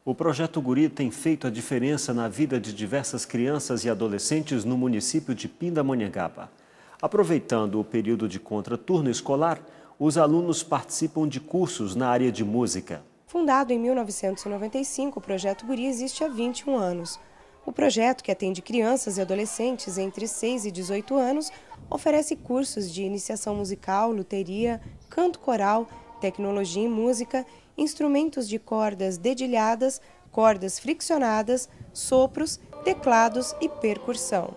O Projeto Guri tem feito a diferença na vida de diversas crianças e adolescentes no município de Pindamonhangaba. Aproveitando o período de contraturno escolar, os alunos participam de cursos na área de música. Fundado em 1995, o Projeto Guri existe há 21 anos. O projeto, que atende crianças e adolescentes entre 6 e 18 anos, oferece cursos de iniciação musical, luteria, canto coral, tecnologia em música, instrumentos de cordas dedilhadas, cordas friccionadas, sopros, teclados e percussão.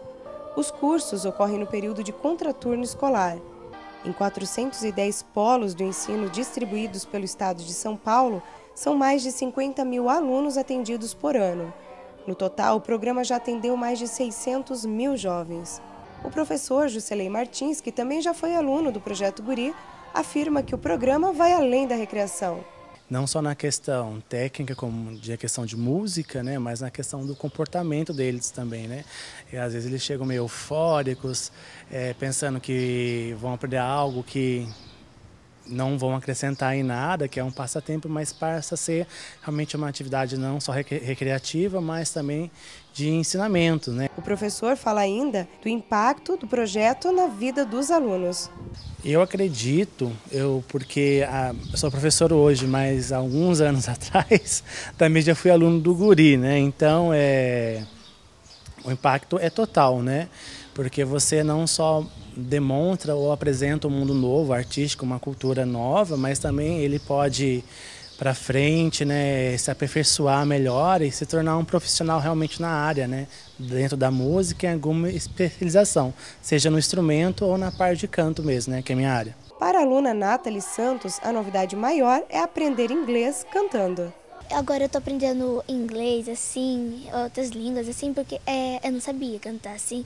Os cursos ocorrem no período de contraturno escolar. Em 410 polos do ensino distribuídos pelo estado de São Paulo, são mais de 50 mil alunos atendidos por ano. No total, o programa já atendeu mais de 600 mil jovens. O professor Juscelei Martins, que também já foi aluno do Projeto Guri, afirma que o programa vai além da recreação. Não só na questão técnica, como de questão de música, né, mas na questão do comportamento deles também, né? E às vezes eles chegam meio eufóricos, pensando que vão aprender algo que não vão acrescentar em nada, que é um passatempo, mas passa a ser realmente uma atividade não só recreativa, mas também de ensinamento, né? O professor fala ainda do impacto do projeto na vida dos alunos. Eu acredito, porque eu sou professor hoje, mas há alguns anos atrás também já fui aluno do Guri, né? Então o impacto é total, né? Porque você não só demonstra ou apresenta um mundo novo, artístico, uma cultura nova, mas também ele pode para frente, né, se aperfeiçoar melhor e se tornar um profissional realmente na área, né, dentro da música, em alguma especialização, seja no instrumento ou na parte de canto mesmo, né, que é a minha área. Para a aluna Nathalie Santos, a novidade maior é aprender inglês cantando. Agora eu estou aprendendo inglês, assim, outras línguas, assim, porque eu não sabia cantar, assim,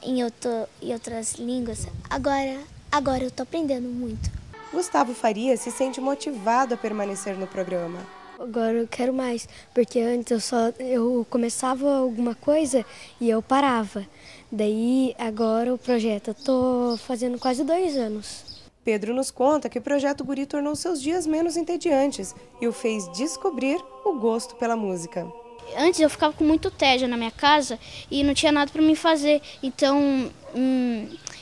em outras línguas. Agora eu estou aprendendo muito. Gustavo Faria se sente motivado a permanecer no programa. Agora eu quero mais, porque antes eu começava alguma coisa e eu parava. Daí agora o projeto, eu estou fazendo quase 2 anos. Pedro nos conta que o Projeto Guri tornou seus dias menos entediantes e o fez descobrir o gosto pela música. Antes eu ficava com muito tédio na minha casa e não tinha nada para mim fazer. Então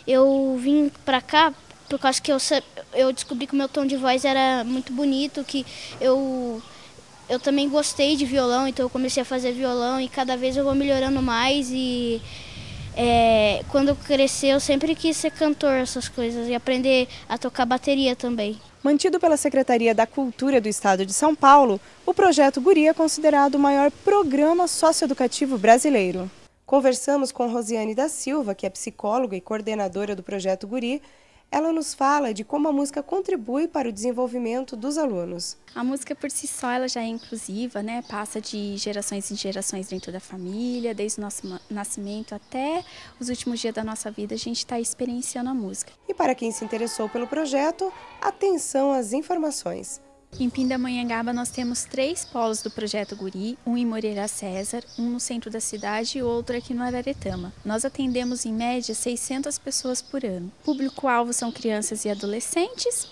eu vim para cá por causa que eu descobri que o meu tom de voz era muito bonito, que eu também gostei de violão, então eu comecei a fazer violão e cada vez eu vou melhorando mais e quando eu crescer eu sempre quis ser cantor, essas coisas, e aprender a tocar bateria também. Mantido pela Secretaria da Cultura do Estado de São Paulo, o Projeto Guri é considerado o maior programa socioeducativo brasileiro. Conversamos com Rosiane da Silva, que é psicóloga e coordenadora do Projeto Guri. Ela nos fala de como a música contribui para o desenvolvimento dos alunos. A música por si só ela já é inclusiva, né? Passa de gerações em gerações dentro da família, desde o nosso nascimento até os últimos dias da nossa vida, a gente está experienciando a música. E para quem se interessou pelo projeto, atenção às informações. Em Pindamonhangaba nós temos 3 polos do Projeto Guri, um em Moreira César, um no centro da cidade e outro aqui no Araretama. Nós atendemos em média 600 pessoas por ano. O público-alvo são crianças e adolescentes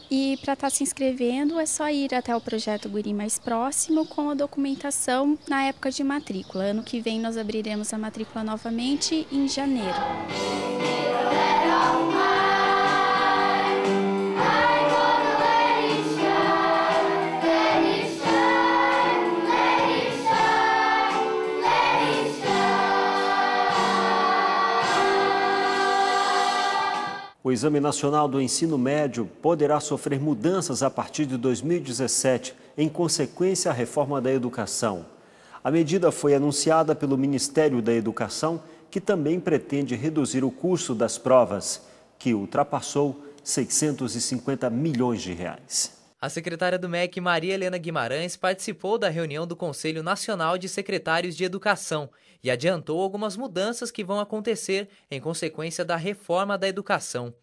e para estar se inscrevendo é só ir até o Projeto Guri mais próximo com a documentação na época de matrícula. Ano que vem nós abriremos a matrícula novamente em janeiro. O Exame Nacional do Ensino Médio poderá sofrer mudanças a partir de 2017, em consequência à reforma da educação. A medida foi anunciada pelo Ministério da Educação, que também pretende reduzir o custo das provas, que ultrapassou 650 milhões de reais. A secretária do MEC, Maria Helena Guimarães, participou da reunião do Conselho Nacional de Secretários de Educação e adiantou algumas mudanças que vão acontecer em consequência da reforma da educação.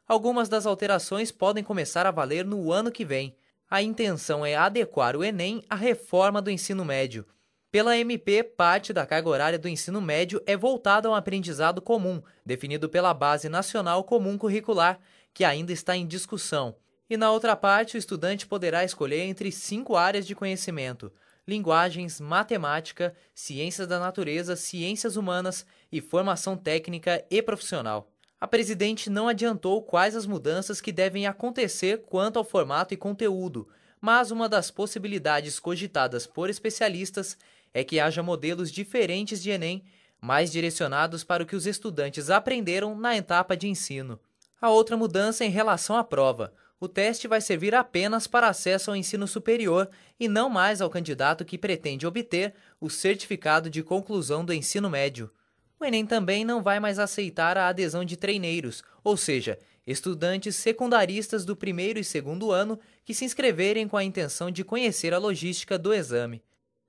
Algumas das alterações podem começar a valer no ano que vem. A intenção é adequar o Enem à reforma do ensino médio. Pela MP, parte da carga horária do ensino médio é voltada a um aprendizado comum, definido pela Base Nacional Comum Curricular, que ainda está em discussão. E na outra parte, o estudante poderá escolher entre 5 áreas de conhecimento: linguagens, matemática, ciências da natureza, ciências humanas e formação técnica e profissional. A presidente não adiantou quais as mudanças que devem acontecer quanto ao formato e conteúdo, mas uma das possibilidades cogitadas por especialistas é que haja modelos diferentes de Enem, mais direcionados para o que os estudantes aprenderam na etapa de ensino. A outra mudança é em relação à prova. O teste vai servir apenas para acesso ao ensino superior e não mais ao candidato que pretende obter o certificado de conclusão do ensino médio. O Enem também não vai mais aceitar a adesão de treineiros, ou seja, estudantes secundaristas do primeiro e segundo ano que se inscreverem com a intenção de conhecer a logística do exame.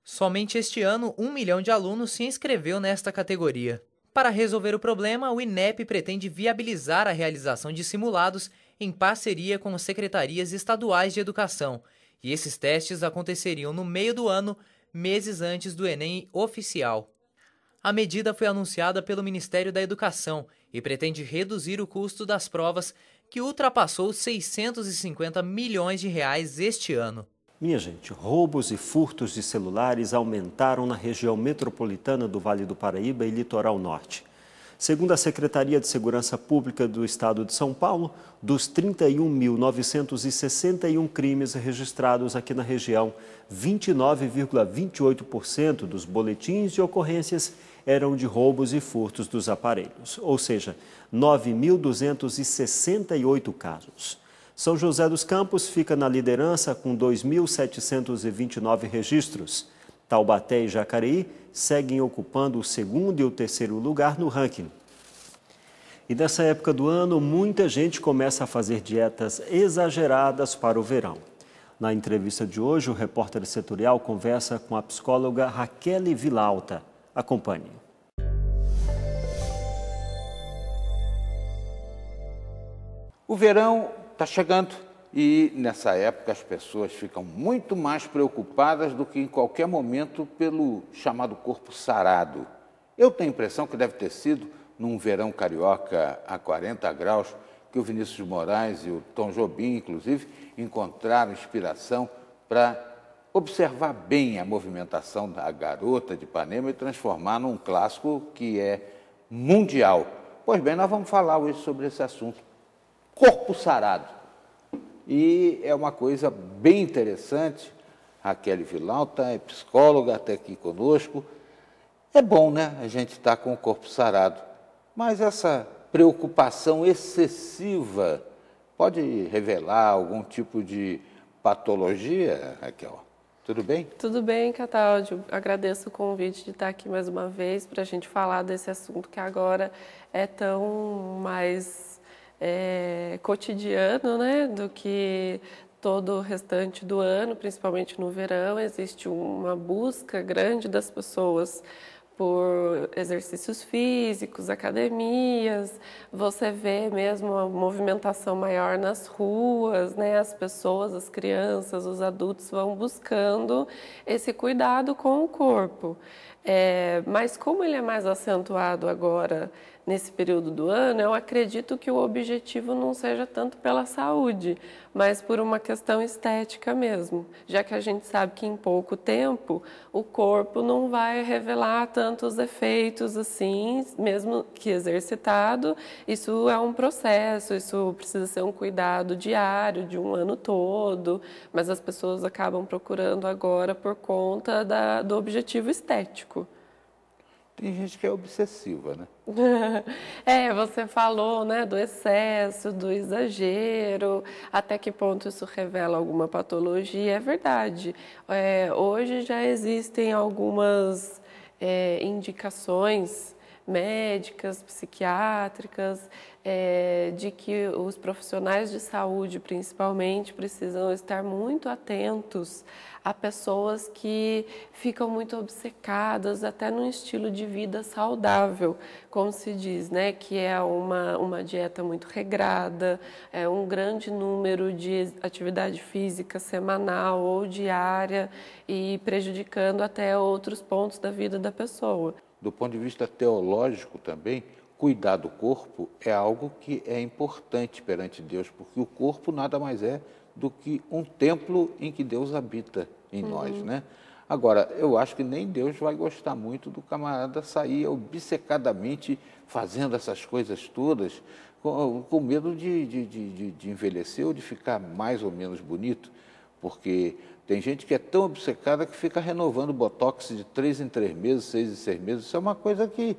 Somente este ano, 1 milhão de alunos se inscreveu nesta categoria. Para resolver o problema, o INEP pretende viabilizar a realização de simulados em parceria com as secretarias estaduais de educação, e esses testes aconteceriam no meio do ano, meses antes do Enem oficial. A medida foi anunciada pelo Ministério da Educação e pretende reduzir o custo das provas, que ultrapassou 650 milhões de reais este ano. Minha gente, roubos e furtos de celulares aumentaram na região metropolitana do Vale do Paraíba e Litoral Norte. Segundo a Secretaria de Segurança Pública do Estado de São Paulo, dos 31.961 crimes registrados aqui na região, 29,28% dos boletins de ocorrências eram de roubos e furtos dos aparelhos, ou seja, 9.268 casos. São José dos Campos fica na liderança com 2.729 registros. Taubaté e Jacareí seguem ocupando o segundo e o terceiro lugar no ranking. E nessa época do ano, muita gente começa a fazer dietas exageradas para o verão. Na entrevista de hoje, o repórter setorial conversa com a psicóloga Raquel Vilalta. Acompanhe. O verão está chegando e nessa época as pessoas ficam muito mais preocupadas do que em qualquer momento pelo chamado corpo sarado. Eu tenho a impressão que deve ter sido num verão carioca a 40 graus que o Vinícius de Moraes e o Tom Jobim, inclusive, encontraram inspiração para observar bem a movimentação da Garota de Ipanema e transformar num clássico que é mundial. Pois bem, nós vamos falar hoje sobre esse assunto, corpo sarado. E é uma coisa bem interessante. Raquel Vilalta é psicóloga, até aqui conosco. É bom, né, a gente estar com o corpo sarado, mas essa preocupação excessiva pode revelar algum tipo de patologia, Raquel? Tudo bem? Tudo bem, Cataldio. Agradeço o convite de estar aqui mais uma vez para a gente falar desse assunto que agora é tão mais cotidiano, né, do que todo o restante do ano, principalmente no verão. Existe uma busca grande das pessoas por exercícios físicos, academias, você vê mesmo a movimentação maior nas ruas, né? As pessoas, as crianças, os adultos vão buscando esse cuidado com o corpo. Mas como ele é mais acentuado agora nesse período do ano, eu acredito que o objetivo não seja tanto pela saúde, mas por uma questão estética mesmo, já que a gente sabe que em pouco tempo o corpo não vai revelar tantos efeitos assim, mesmo que exercitado. Isso é um processo, isso precisa ser um cuidado diário, de um ano todo, mas as pessoas acabam procurando agora por conta do objetivo estético. Tem gente que é obsessiva, né? Você falou, né, do excesso, do exagero, até que ponto isso revela alguma patologia. É verdade. Hoje já existem algumas indicações médicas, psiquiátricas, de que os profissionais de saúde, principalmente, precisam estar muito atentos a pessoas que ficam muito obcecadas até num estilo de vida saudável, como se diz, né? Que é uma dieta muito regrada, um grande número de atividade física semanal ou diária e prejudicando até outros pontos da vida da pessoa. Do ponto de vista teológico também, cuidar do corpo é algo que é importante perante Deus, porque o corpo nada mais é do que um templo em que Deus habita em nós, né? Agora, eu acho que nem Deus vai gostar muito do camarada sair obcecadamente fazendo essas coisas todas, com medo de envelhecer ou de ficar mais ou menos bonito, porque tem gente que é tão obcecada que fica renovando botox de 3 em 3 meses, 6 em 6 meses. Isso é uma coisa que,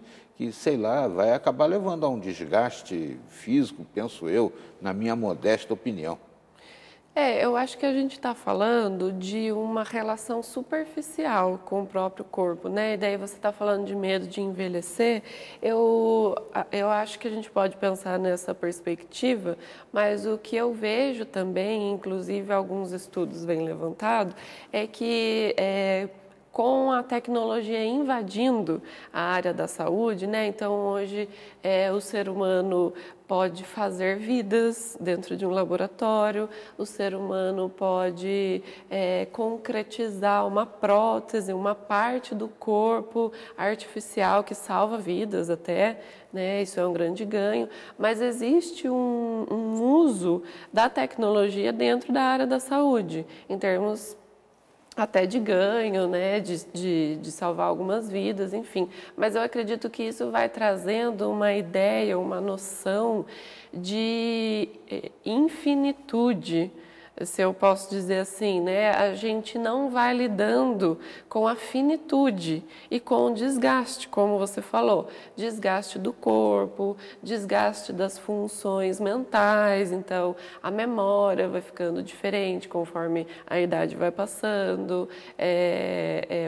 sei lá, vai acabar levando a um desgaste físico, penso eu, na minha modesta opinião. Eu acho que a gente está falando de uma relação superficial com o próprio corpo, né? E daí você está falando de medo de envelhecer. Eu acho que a gente pode pensar nessa perspectiva, mas o que eu vejo também, inclusive alguns estudos vêm levantados, é que com a tecnologia invadindo a área da saúde, né? Então hoje o ser humano pode fazer vidas dentro de um laboratório, o ser humano pode concretizar uma prótese, uma parte do corpo artificial que salva vidas até, né? Isso é um grande ganho, mas existe um uso da tecnologia dentro da área da saúde, em termos até de ganho, né, de salvar algumas vidas, enfim. Mas eu acredito que isso vai trazendo uma ideia, uma noção de infinitude, se eu posso dizer assim, né? A gente não vai lidando com a finitude e com o desgaste, como você falou, desgaste do corpo, desgaste das funções mentais, então a memória vai ficando diferente conforme a idade vai passando,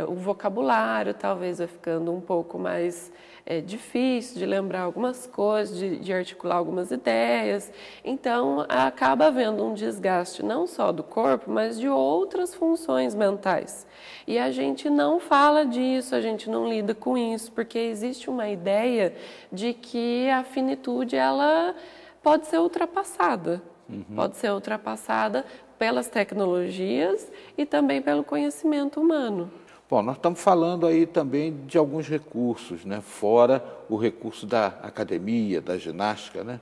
o vocabulário talvez vai ficando um pouco mais difícil de lembrar algumas coisas, de articular algumas ideias, então acaba havendo um desgaste não só do corpo, mas de outras funções mentais. E a gente não fala disso, a gente não lida com isso, porque existe uma ideia de que a finitude ela pode ser ultrapassada. Pode ser ultrapassada pelas tecnologias e também pelo conhecimento humano. Bom, nós estamos falando aí também de alguns recursos, né? Fora o recurso da academia, da ginástica, né?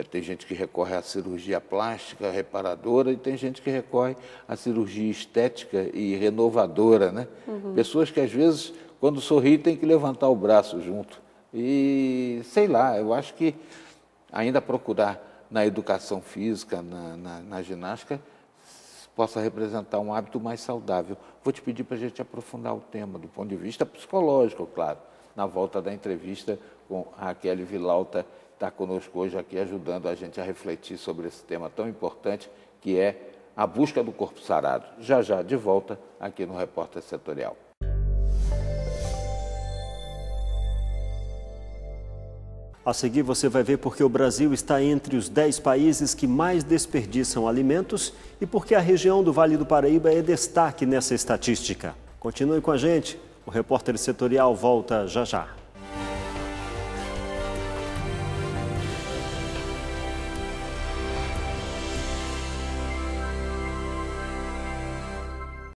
Tem gente que recorre à cirurgia plástica reparadora e tem gente que recorre à cirurgia estética e renovadora, né? Pessoas que às vezes, quando sorri, tem que levantar o braço junto. E, sei lá, eu acho que ainda procurar na educação física, na ginástica, possa representar um hábito mais saudável. Vou te pedir para a gente aprofundar o tema do ponto de vista psicológico, claro, na volta da entrevista com a Raquel Villalta, que está conosco hoje aqui ajudando a gente a refletir sobre esse tema tão importante que é a busca do corpo sarado. Já já de volta aqui no Repórter Setorial. A seguir você vai ver porque o Brasil está entre os 10 países que mais desperdiçam alimentos e porque a região do Vale do Paraíba é destaque nessa estatística. Continue com a gente, o Repórter Setorial volta já já.